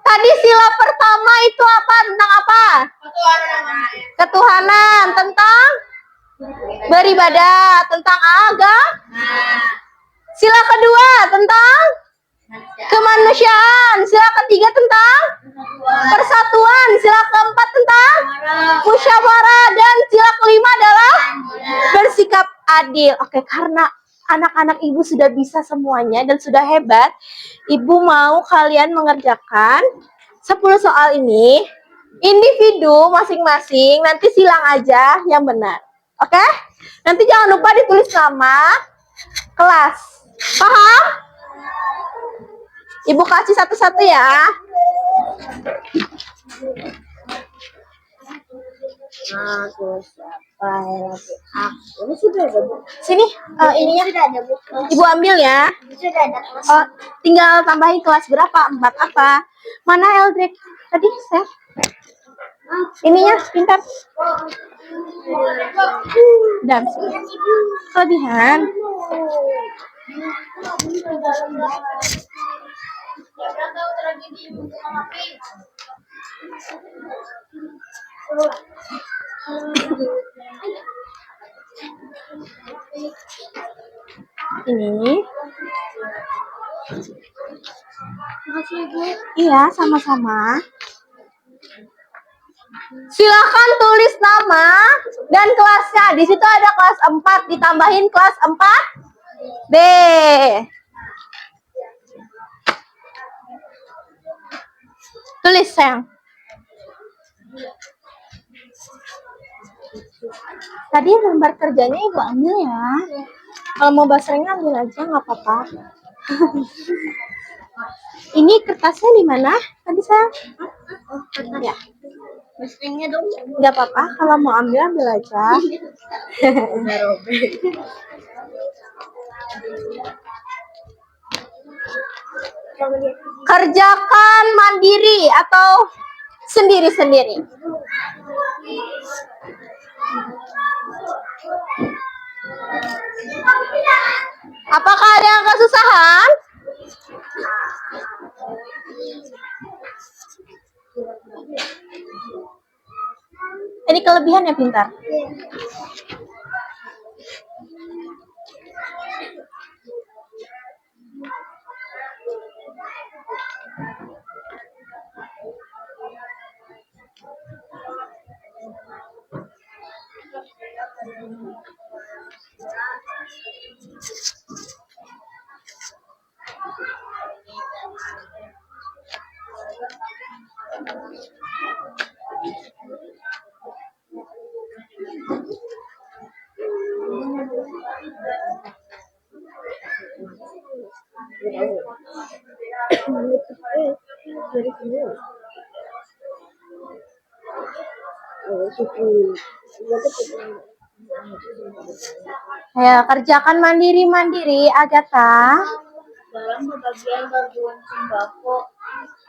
Tadi sila pertama itu apa? Tentang apa? Ketuhanan. Tentang beribadah. Tentang agama. Sila kedua tentang kemanusiaan. Sila ketiga tentang persatuan. Sila keempat tentang musyawarah. Dan sila kelima adalah bersikap adil. Oke, karena anak-anak ibu sudah bisa semuanya dan sudah hebat, ibu mau kalian mengerjakan 10 soal ini individu masing-masing. Nanti silang aja yang benar. Oke? Nanti jangan lupa ditulis nama kelas. Paham? Ibu kasih satu-satu ya. Ini sudah ada. Sini, ininya Sudah ada Bu. ibu ambil ya. Sudah ada. Oh, tinggal tambahin kelas berapa? 4 apa? Mana Eldrick? Tadi saya. Ininya pintar. Dan kelebihan. Ini. Makasih Bu. Iya, sama-sama. Silakan tulis nama dan kelasnya. Di situ ada kelas 4, ditambahin kelas 4B. Tulis, sayang. Tadi lembar kerjanya ibu ambil ya. Kalau mau bahasanya ambil aja, nggak apa-apa. Ini kertasnya di mana? Tadi saya. Ya. Mesinnya dong. Nggak apa-apa, kalau mau ambil aja. Kerjakan mandiri atau sendiri-sendiri. Apakah ada yang kesusahan? Ini kelebihan ya pintar. Ya, kerjakan mandiri-mandiri, Agatha. Dalam pembagian bantuan sembako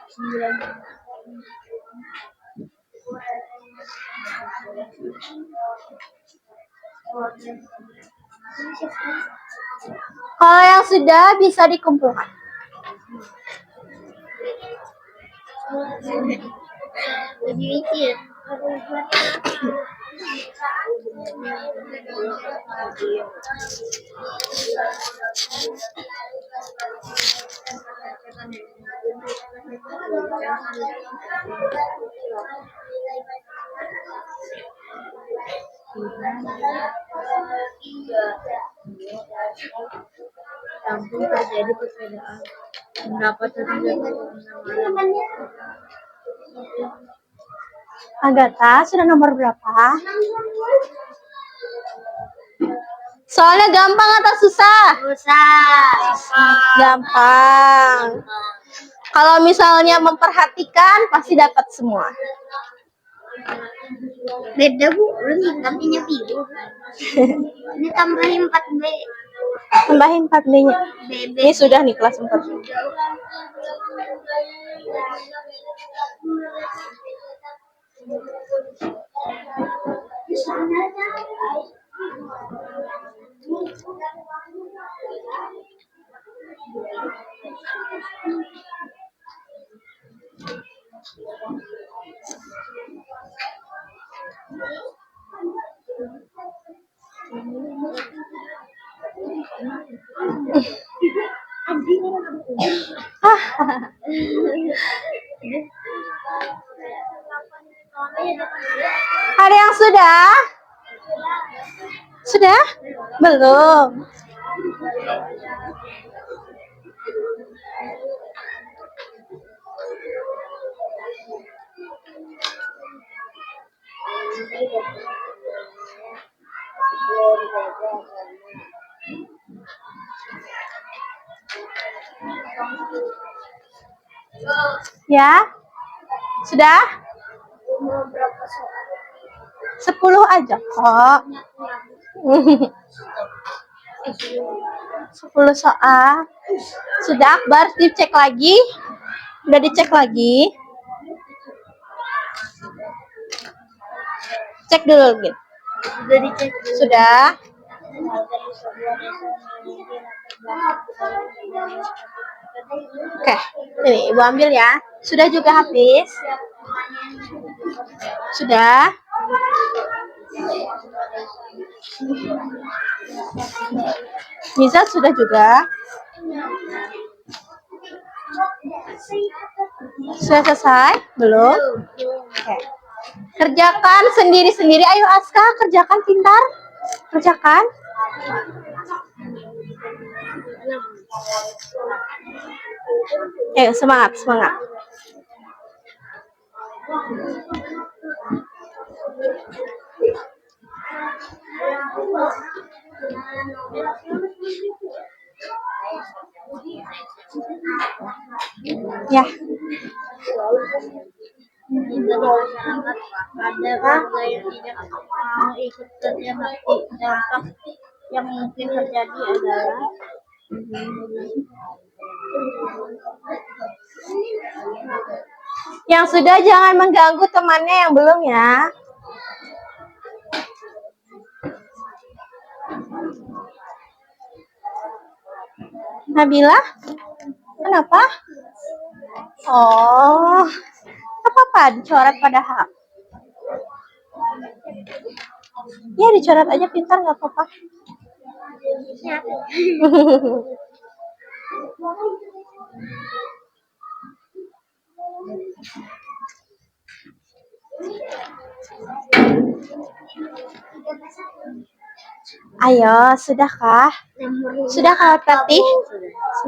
9 Kalau yang sudah bisa dikumpulkan. lebih kecil. Langsung terjadi perbedaan pendapat Agatha, sudah nomor berapa? Soalnya gampang atau susah? Gampang. Kalau misalnya memperhatikan, pasti dapat semua. Beda bu, lu tingkatnya biru. Ini tambahin 4B. Tambahin 4B-nya. Ini sudah nih kelas 4. Ada yang sudah? Sudah? Belum. Ya? Sudah? 10 aja kok. 10 soal. Sudah, Akbar, dicek lagi. Udah dicek lagi. Cek dulu, Gin. Sudah dicek. Sudah. Oke, ini Ibu ambil ya. Sudah juga habis. Sudah. Nisa sudah juga. Sudah selesai? Belum? Oke. Kerjakan sendiri-sendiri. Ayo Aska, kerjakan pintar. Kerjakan. Ayo semangat, semangat. Ya. Ada warga yang tidak mau ikut kerja bakti. Dampak yang mungkin terjadi adalah Yang sudah jangan mengganggu temannya yang belum ya. Nabila? Kenapa? Oh, apa-apa dicoret padahal. Ya dicoret aja pintar nggak apa-apa. Ayo, sudahkah? Sudahkah Tati?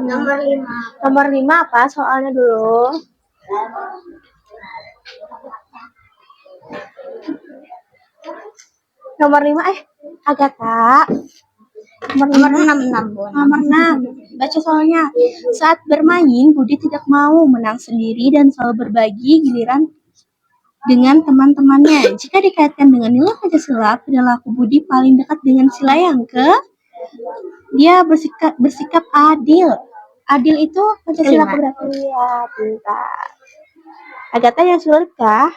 Nomor 5. Nomor 5 apa soalnya dulu? Nomor 5 Agatha. Nomor 6. Nomor 6. Baca soalnya. Saat bermain, Budi tidak mau menang sendiri dan selalu berbagi giliran dengan teman-temannya. Jika dikaitkan dengan nilai Pancasila, perilaku Budi paling dekat dengan sila yang dia bersikap adil. Adil itu Pancasila keberapa? Iya, pintar. Agatha yang sulit kah?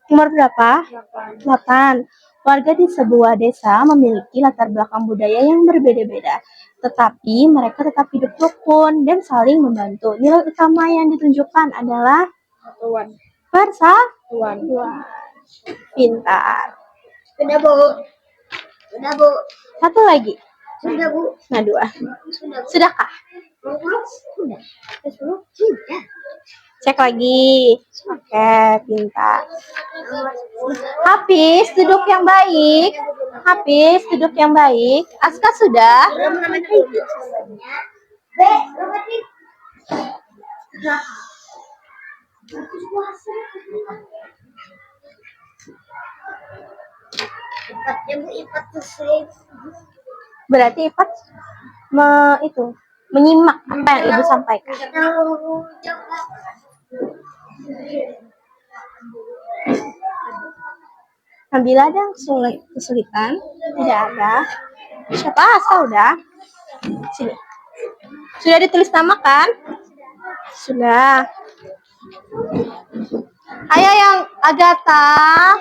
Nomor berapa? 8. Warga di sebuah desa memiliki latar belakang budaya yang berbeda-beda, tetapi mereka tetap hidup rukun dan saling membantu. Nilai utama yang ditunjukkan adalah persatuan. Pintar. Sudah, Bu. Sudah, Bu. Satu lagi. Sudah, Bu. Nah, 2. Sudahkah? Sudah. Sudah. Cek lagi. Oke, pintar. Hafiz, duduk yang baik. Hafiz, duduk yang baik. Aska sudah? B. Nomor 3. Ipat tuh safe. Berarti Ipat menyimak apa yang Ibu sampaikan. Nabila ada kesulitan? Tidak ada. Siapa Asa udah? Sini. Sudah ditulis nama kan? Sudah. Ayo yang Agatha.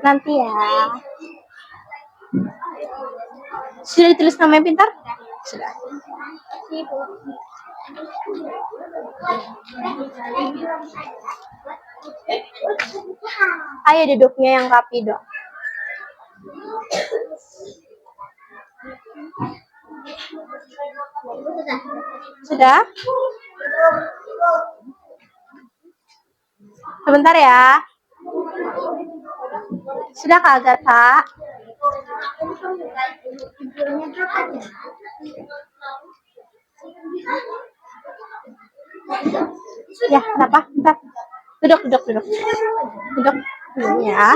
Nanti ya. Sudah ditulis namanya pintar? Sudah. Ayo duduknya yang rapi dong. Sudah? Sebentar ya. Sudah Kak Agatha? Ya, kenapa? Bentar. Duduk. Duduk dulu ya.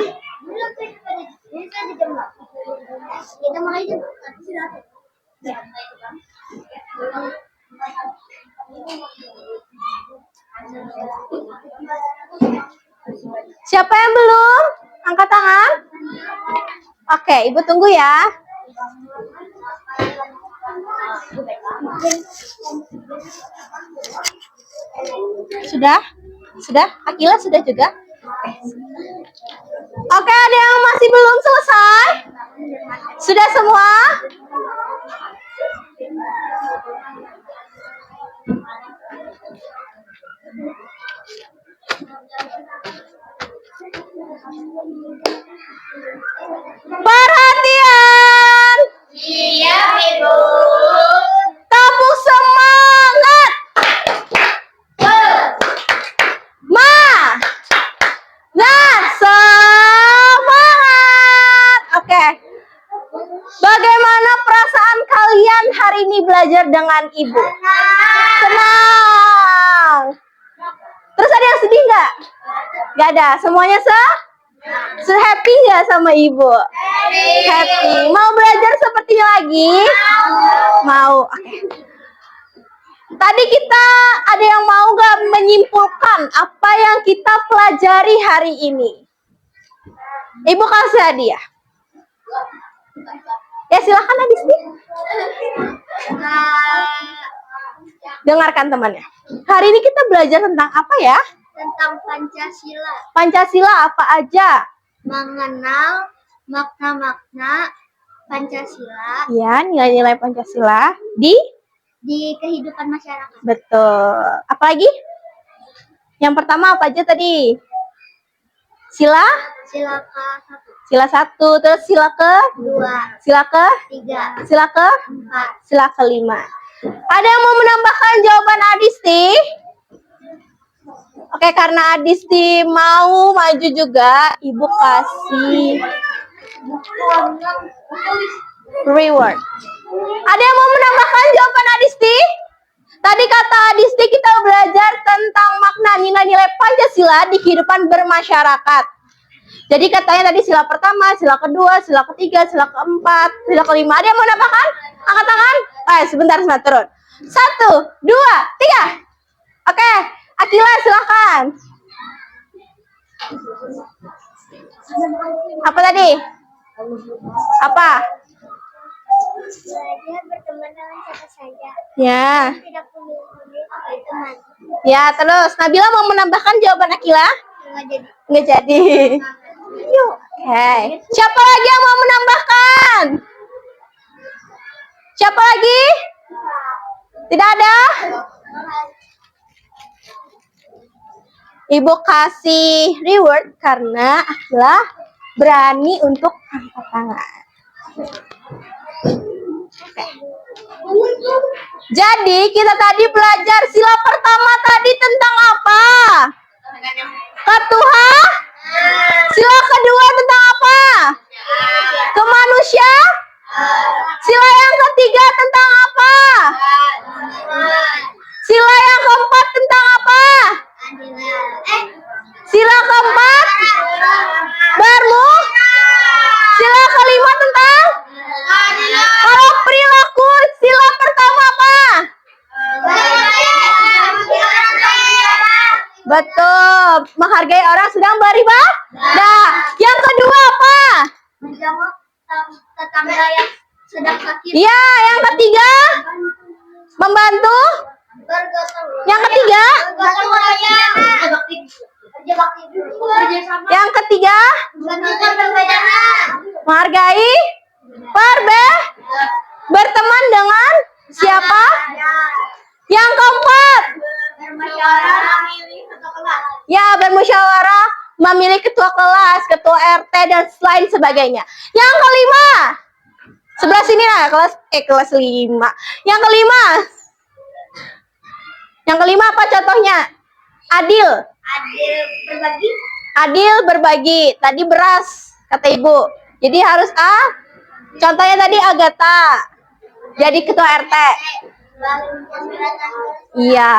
Siapa yang belum? Angkat tangan. Oke, Ibu tunggu ya. Sudah? Sudah? Akila sudah juga? Oke, ada yang masih belum selesai? Sudah semua? Perhatian! Iya, Ibu. Tepuk semangat! Nah, semangat! Oke. Bagaimana perasaan kalian hari ini belajar dengan Ibu? Senang! Terus ada yang sedih nggak? Nggak ada. Semuanya happy nggak sama Ibu? Happy. Mau belajar seperti lagi? Mau. Oke. Tadi kita ada yang mau nggak menyimpulkan apa yang kita pelajari hari ini? Ibu kasih hadiah. Ya silakan habis nih. Dengarkan temannya. Hari ini kita belajar tentang apa ya? Tentang Pancasila. Pancasila apa aja? mengenal makna-makna Pancasila Ya, nilai-nilai Pancasila di kehidupan masyarakat. betul. Apalagi? Yang pertama apa aja tadi? Sila? Sila ke-1, Sila 1, terus sila ke? 2, Sila ke? 3, Sila ke? 4. Sila ke-5. Ada yang mau menambahkan jawaban Adisti? Oke, karena Adisti mau maju juga, Ibu kasih reward. Ada yang mau menambahkan jawaban Adisti? Tadi kata Adisti kita belajar tentang makna nilai-nilai Pancasila di kehidupan bermasyarakat. Jadi katanya tadi sila pertama, sila kedua, sila ketiga, sila keempat, sila kelima. Ada yang mau menambahkan? Angkat tangan. Sebentar turun. 1, 2, 3. Oke, Akila silakan. Apa tadi? Apa? Belajar berteman dengan siapa saja. Ya. Tidak memilih teman. Ya, terus Nabila mau menambahkan jawaban Akila? Nggak jadi. Nggak jadi. Yuk. Oke. Siapa lagi yang mau menambahkan? Siapa lagi? Tidak ada? Ibu kasih reward karena Akila berani untuk angkat tangan. Jadi kita tadi belajar sila pertama tadi tentang apa? Ketuha. Sila kedua tentang apa? Kemanusia. Sila yang ketiga tentang apa? Sila yang keempat tentang apa? Sila keempat sila kelima tentang kalau perilaku sila pertama apa? Betul, menghargai orang sedang beribadah. Yang kedua apa? Menjawab tetangga yang sedang sakit. Iya, yang ketiga membantu. Yang ketiga? Yang ketiga? Menghargai. Berteman dengan siapa? Yang keempat? Ya, bermusyawarah, memilih ketua kelas, ketua RT dan lain sebagainya. Yang kelima? Sebelah sini lah, kelas 5. Yang kelima? Yang kelima apa contohnya? Adil Berbagi. Adil berbagi. Tadi beras, kata ibu. Jadi harus contohnya tadi Agatha. Jadi ketua RT. Iya.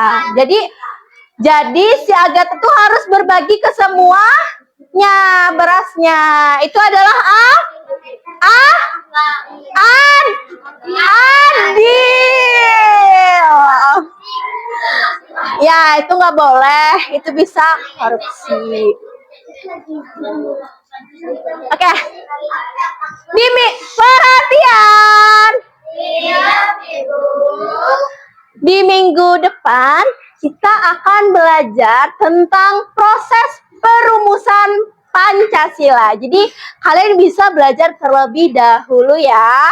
Jadi si Agatha tuh harus berbagi ke semuanya berasnya. Itu adalah adil. Ya, itu nggak boleh. Itu bisa korupsi. Oke. Mimi, perhatian. Di minggu depan, kita akan belajar tentang proses perumusan Pancasila. Jadi, kalian bisa belajar terlebih dahulu ya.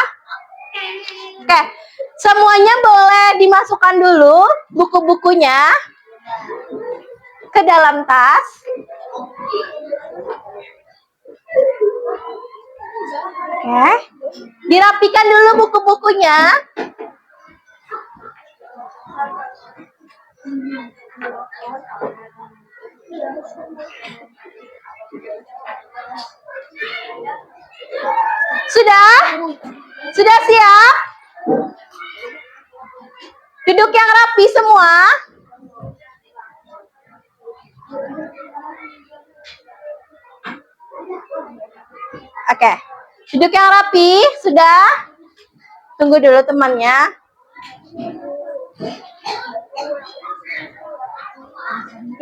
Oke. Semuanya boleh dimasukkan dulu buku-bukunya ke dalam tas. Oke. Dirapikan dulu buku-bukunya. Sudah? Sudah siap? Duduk yang rapi semua. Oke. Duduk yang rapi. Sudah? Tunggu dulu temannya.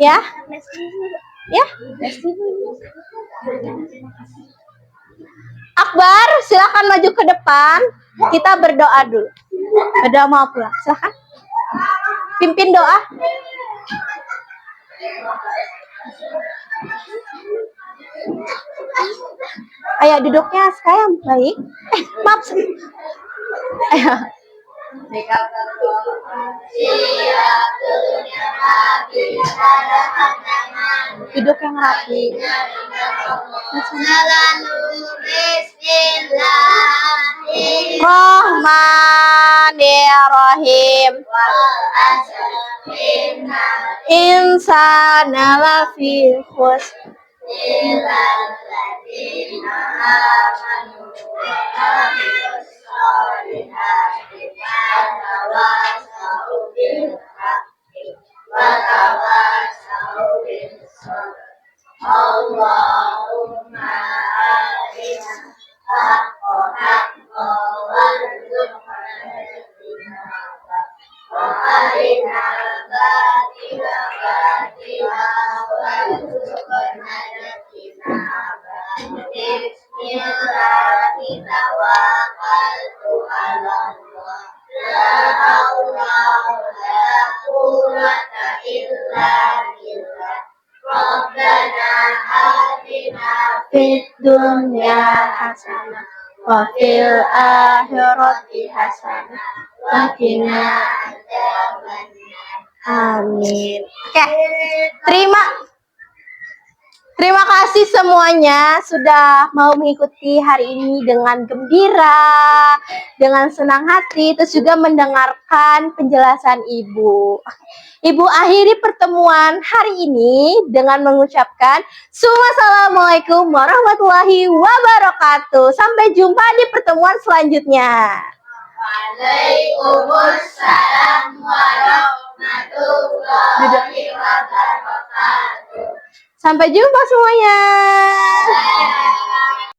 Ya? Ya? Akbar, silakan maju ke depan. Kita berdoa dulu. Berdoa mau pulang. Silakan. Pimpin doa. Ayo duduknya sekarang baik. Maaf. Ayo. Duduk yang rapi. Bismillahirrahmanirrahim. Insana lafi khusr. Fid dunya hasanah wa fil akhirati hasanah wa qina adzabannar. Amin. Oke. Terima kasih semuanya sudah mau mengikuti hari ini dengan gembira, dengan senang hati, terus juga mendengarkan penjelasan Ibu. Ibu akhiri pertemuan hari ini dengan mengucapkan Assalamualaikum warahmatullahi wabarakatuh. Sampai jumpa di pertemuan selanjutnya. Waalaikumsalam warahmatullahi wabarakatuh. Sampai jumpa semuanya.